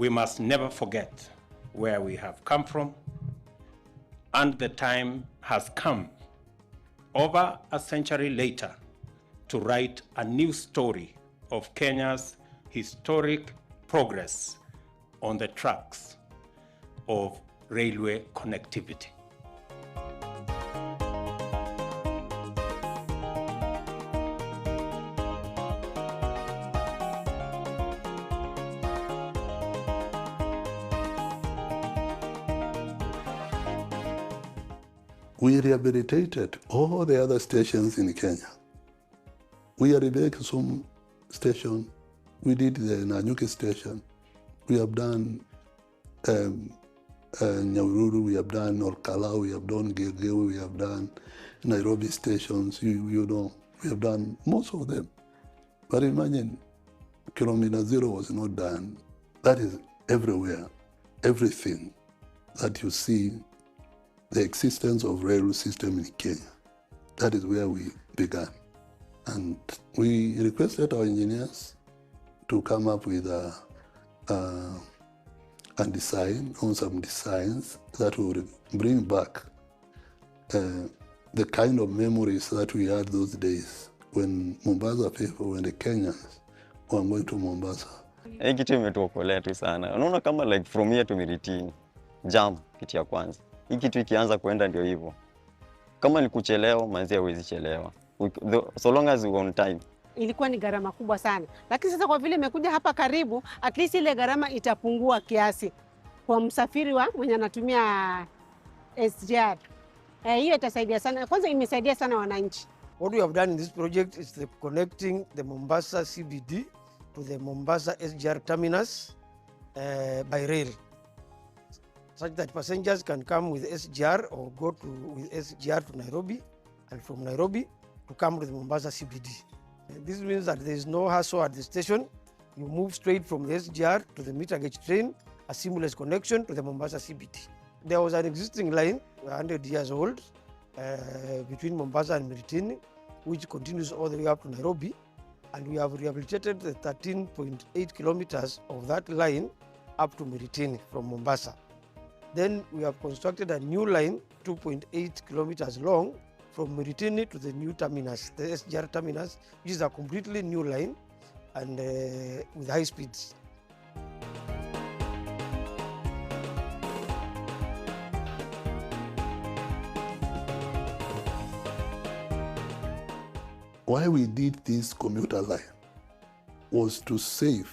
We must never forget where we have come from, and the time has come, over a century later, to write a new story of Kenya's historic progress on the tracks of railway connectivity. We rehabilitated all the other stations in Kenya. We are rehabilitating some station. We did the Nanyuki station. We have done Nyahururu, we have done Olkalau, we have done Gilgil, we have done Nairobi stations, you know, we have done most of them. But imagine, Kilometer Zero was not done. That is everywhere, everything that you see, the existence of railway system in Kenya. That is where we began. And we requested our engineers to come up with a design on some designs that would bring back the kind of memories that we had those days when Mombasa people, when the Kenyans were going to Mombasa. Hii kitu imetuokolea tu sana. Unaona kama like from here to Miritini, jam kitu ya kwanza. Hii kitu ikianza kuenda ndio hivyo. Kama ni kuchelewa, manzi hawezi chelewa. So long as we on time. Ilikuwa ni gharama kubwa sana. Lakini sasa kwa vile imekuja hapa karibu, at least ile gharama itapungua kiasi kwa msafiri wa mwenye anatumia SGR. Hiyo itasaidia sana. Kwanza imesaidia sana wananchi. What we have done in this project is connecting the Mombasa CBD to the Mombasa SGR terminus by rail, such that passengers can come with SGR or go with SGR to Nairobi, and from Nairobi to come to the Mombasa CBD. This means that there is no hassle at the station. You move straight from the SGR to the meter gauge train, a seamless connection to the Mombasa CBD. There was an existing line, 100 years old, between Mombasa and Miritini, which continues all the way up to Nairobi. And we have rehabilitated the 13.8 kilometers of that line up to Miritini from Mombasa. Then we have constructed a new line, 2.8 kilometers long, from Miritini to the new terminus, the SGR terminus, which is a completely new line and with high speeds. Why we did this commuter line was to save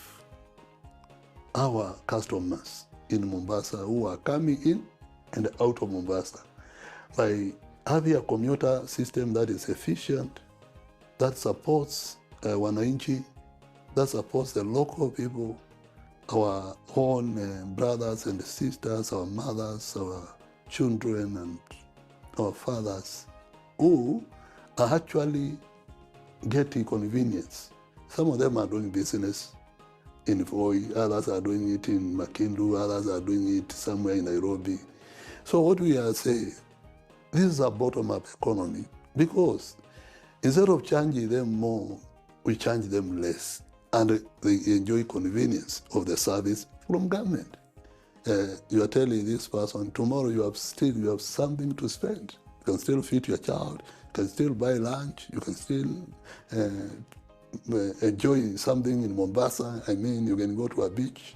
our customers in Mombasa who are coming in and out of Mombasa by having a commuter system that is efficient, that supports wananchi, that supports the local people, our own brothers and sisters, our mothers, our children and our fathers, who are actually getting convenience. Some of them are doing business in Voi, others are doing it in Makindu, others are doing it somewhere in Nairobi. So what we are saying, this is a bottom-up economy, because instead of charging them more, we charge them less, and they enjoy convenience of the service from government. You are telling this person, tomorrow you have something to spend. You can still feed your child, you can still buy lunch, you can still enjoy something in Mombasa. I mean, you can go to a beach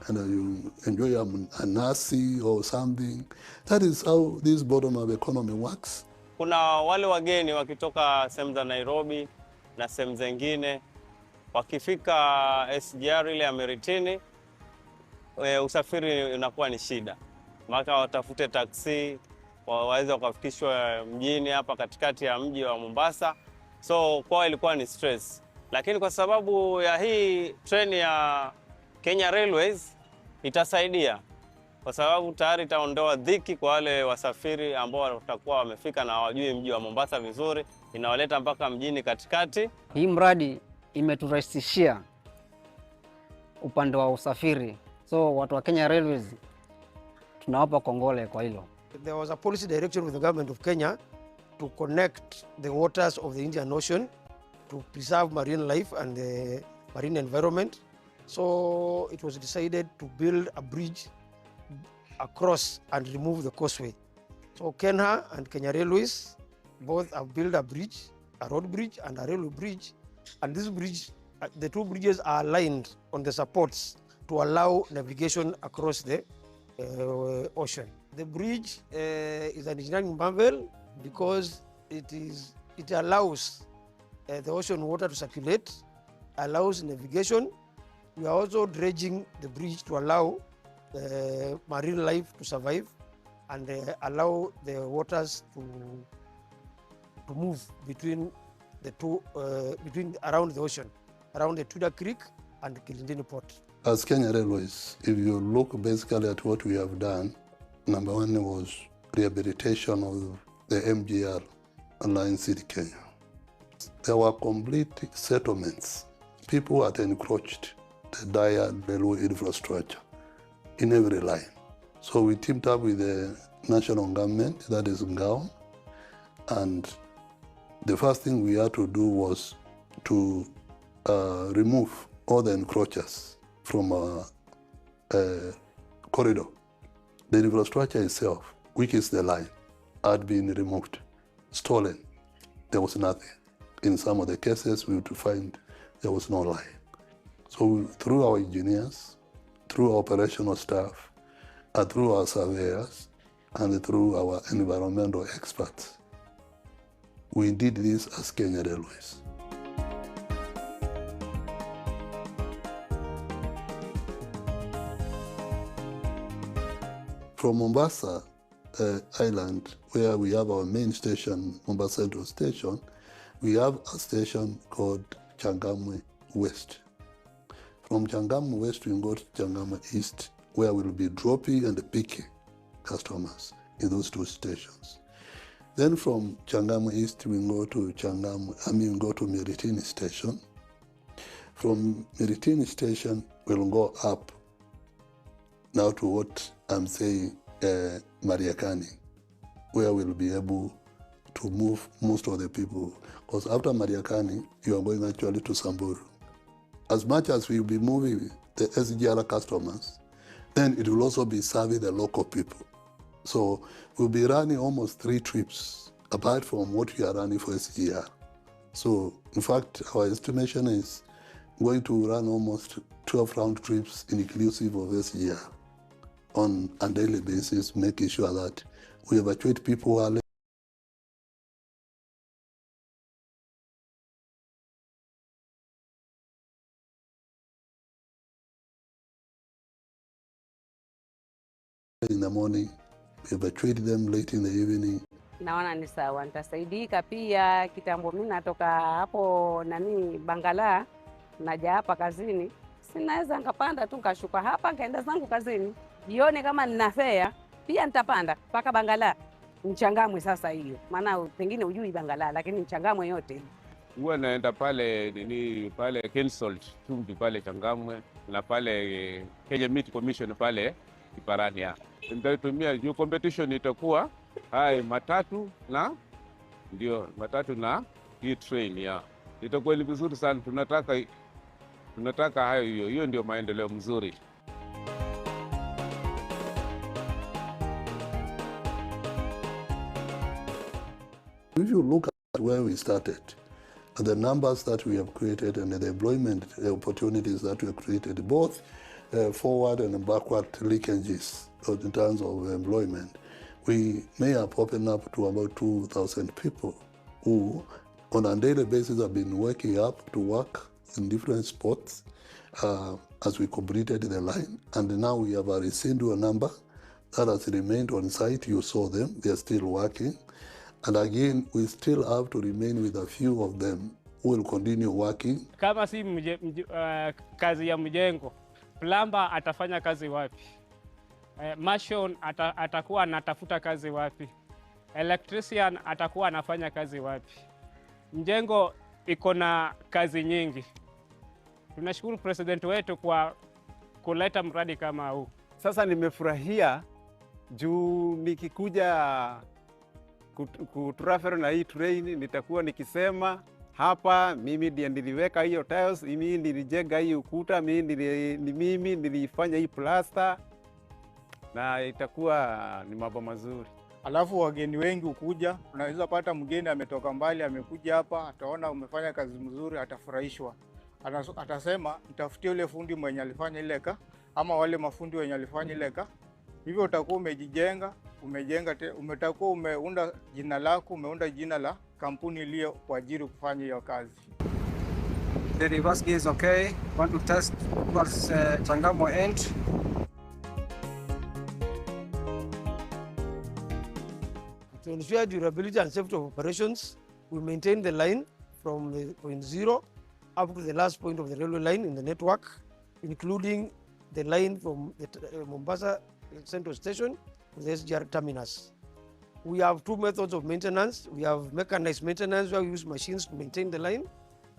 and you enjoy a nasi or something. That is how this bottom-up economy works. Kuna wale wageni wakitoka sehemu za Nairobi na sehemu zingine, wakifika SGR ile ya Miritini, usafiri unakuwa ni shida. Maka watafute taksi, waweze wakafikishwa mjini hapa katikati ya mji wa Mombasa. So kwao ilikuwa ni stress. Lakini kwa sababu ya hii treni ya Kenya Railways itasaidia, kwa sababu tayari itaondoa dhiki kwa wale wasafiri ambao watakuwa wamefika na hawajui mji wa Mombasa vizuri, inawaleta mpaka mjini katikati. Hii mradi imeturahisishia upande wa usafiri. So watu wa Kenya Railways tunawapa kongole kwa hilo. There was a policy direction with the government of Kenya to connect the waters of the Indian Ocean to preserve marine life and the marine environment. So it was decided to build a bridge across and remove the causeway. So Kenya and Kenya Railways both have built a bridge, a road bridge and a railway bridge. And this bridge, the two bridges are aligned on the supports to allow navigation across the ocean. The bridge is an engineering marvel because it allows the ocean water to circulate, allows navigation. We are also dredging the bridge to allow marine life to survive and allow the waters to move between the two, around the ocean, around the Tudor Creek and Kilindini Port. As Kenya Railways, if you look basically at what we have done, number one was rehabilitation of the MGR line City Kenya. There were complete settlements. People had encroached the dire railway infrastructure in every line. So we teamed up with the national government, that is Ngao, and the first thing we had to do was to remove all the encroachers from our corridor. The infrastructure itself, which is the line, had been removed, stolen. There was nothing. In some of the cases, we would find there was no line. So through our engineers, through our operational staff, and through our surveyors, and through our environmental experts, we did this as Kenya Railways. From Mombasa Island, where we have our main station, Mombasa Central Station, we have a station called Changamwe West. From Changamwe West, we go to Changamwe East, where we'll be dropping and picking customers in those two stations. Then from Changamwe East, we go to Miritini Station. From Miritini Station, we'll go up now to what I'm saying, Mariakani, where we'll be able to move most of the people. Because after Mariakani, you are going actually to Samburu. As much as we'll be moving the SGR customers, then it will also be serving the local people. So we'll be running almost 3 trips, apart from what we are running for SGR. So in fact, our estimation is going to run almost 12 round trips inclusive of SGR on a daily basis, making sure that we evacuate people who are in the morning, we evacuate them late in the evening. Naona ni sawa, nitasaidika pia. Kitambo mimi natoka hapo Bangala, naja hapa kazini, sinaweza nikapanda tu nikashuka hapa nikaenda zangu kazini. Jione kama nina fare pia nitapanda mpaka Bangala. Nchangamwe sasa hiyo. Maana pengine hujui Bangala, lakini Nchangamwe yote. Huwa naenda pale pale Kensalt Chumbi pale Changamwe na pale Kenya Meat Commission pale Kiparani. Nitatumia juu competition itakuwa matatu na hii train ya. Itakuwa ni vizuri sana, tunataka hayo, hiyo ndio maendeleo mzuri. If you look at where we started, and the numbers that we have created and the employment opportunities that we have created, both forward and backward linkages in terms of employment, we may have opened up to about 2,000 people who on a daily basis have been waking up to work in different spots as we completed the line. And now we have a residual number that has remained on site. You saw them, they are still working. And again, we still have to remain with a few of them who will continue working. Kama si kazi ya mjengo, plumber atafanya kazi wapi? Mason atakuwa anatafuta kazi wapi? Electrician atakuwa anafanya kazi wapi? Mjengo iko na kazi nyingi. Tunashukuru president wetu kwa kuleta mradi kama huu. Sasa nimefurahia juu nikikuja kutravel na hii train nitakuwa nikisema hapa, mimi ndiye niliweka hiyo tiles, mimi nilijenga hii ukuta, mimi nilifanya hii plaster, na itakuwa ni mambo mazuri. Alafu wageni wengi ukuja, unaweza pata mgeni ametoka mbali amekuja hapa, ataona umefanya kazi mzuri, atafurahishwa. Atasema nitafutie yule fundi mwenye alifanya ile ama wale mafundi wenye alifanya ile Hivyo utakuwa umejijenga, umetakuwa umeunda jina lako, umeunda jina la kampuni iliyo kuajiri kufanya hiyo kazi. The reverse gear is okay. Want to test towards Changamwe end. To ensure durability and safety of operations, we maintain the line from the point 0 up to the last point of the railway line in the network, including the line from the Mombasa Central Station to the SGR terminus. We have two methods of maintenance. We have mechanized maintenance, where we use machines to maintain the line,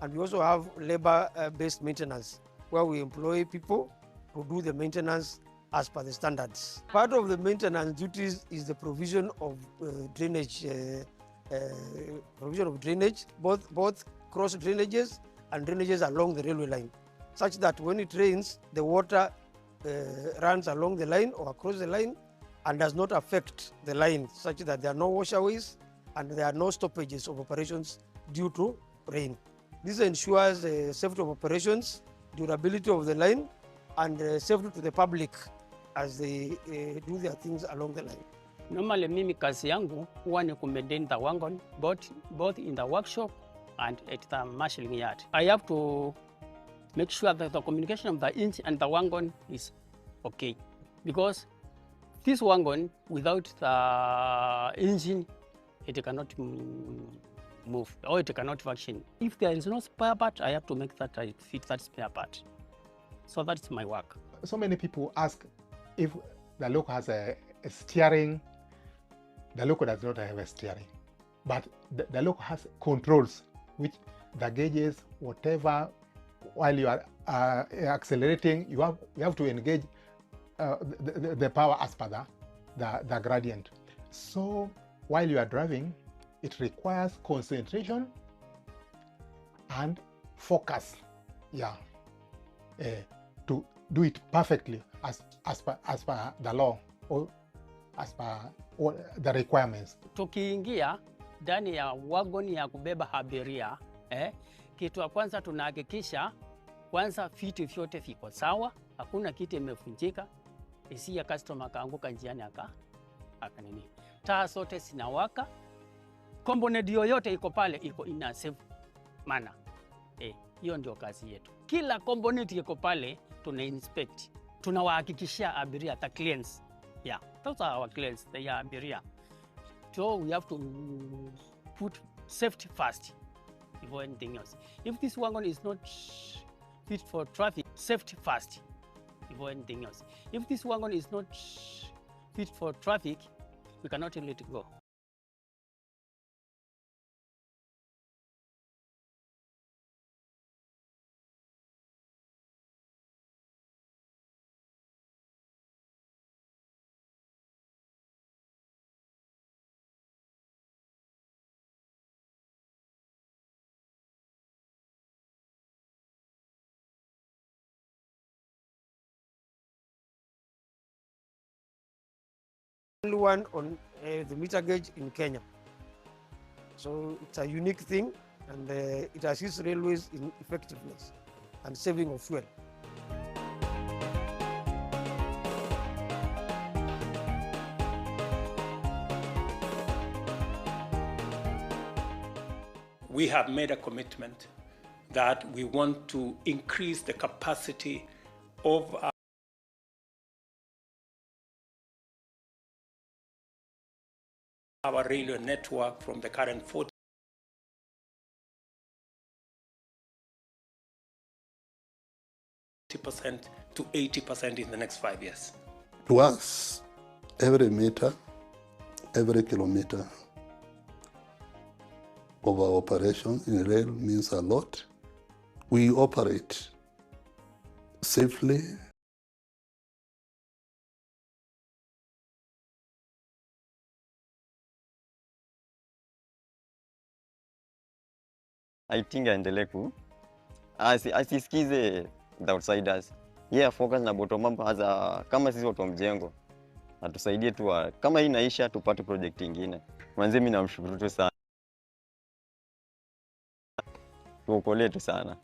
and we also have labor-based maintenance, where we employ people to do the maintenance as per the standards. Part of the maintenance duties is the provision of drainage, both cross drainages and drainages along the railway line, such that when it rains, the water runs along the line or across the line and does not affect the line, such that there are no washaways and there are no stoppages of operations due to rain. This ensures safety of operations, durability of the line, and safety to the public as they do their things along the line. Normally, mimi kazi yangu huwa ni kumaintain the wagon both in the workshop and at the marshalling yard. I have to make sure that the communication of the engine and the wagon is okay, because this wagon, without the engine, it cannot move or it cannot function. If there is no spare part, I have to make that I fit that spare part. So that's my work. So many people ask if the loco has a steering. The loco does not have a steering, but the loco has controls, which the gauges, whatever, while you are accelerating, you have to engage the power as per the gradient. So while you are driving, it requires concentration and focus, to do it perfectly as per the law or as per the requirements. Tukiingia ndani ya wagon ya kubeba abiria, kitu ya kwanza tunahakikisha kwanza vitu vyote viko sawa, hakuna kitu imevunjika, ya customer kaanguka njiani akanini. Taa zote zinawaka, component yoyote iko pale iko in a safe manner. Hiyo ndio kazi yetu. Kila component iko pale tuna inspect. Tunawahakikishia abiria, the clients. Yeah, those are our clients, they are abiria. So we have to put safety first before anything else. If this wagon is not fit for traffic, safety first before anything else. If this wagon is not fit for traffic, we cannot let it go. Only one on the meter gauge in Kenya. So it's a unique thing, and it assists railways in effectiveness and saving of fuel. We have made a commitment that we want to increase the capacity of our railway network from the current 40% to 80% in the next 5 years. To us, every meter, every kilometer of our operation in rail means a lot. We operate safely. I think aendelee asisikize the outsiders. Focus na bottom up kama sisi watu wa mjengo. Atusaidie tu kama hii inaisha tupate project nyingine. Mwanzo mimi namshukuru tu sana. Tuokolee tu sana.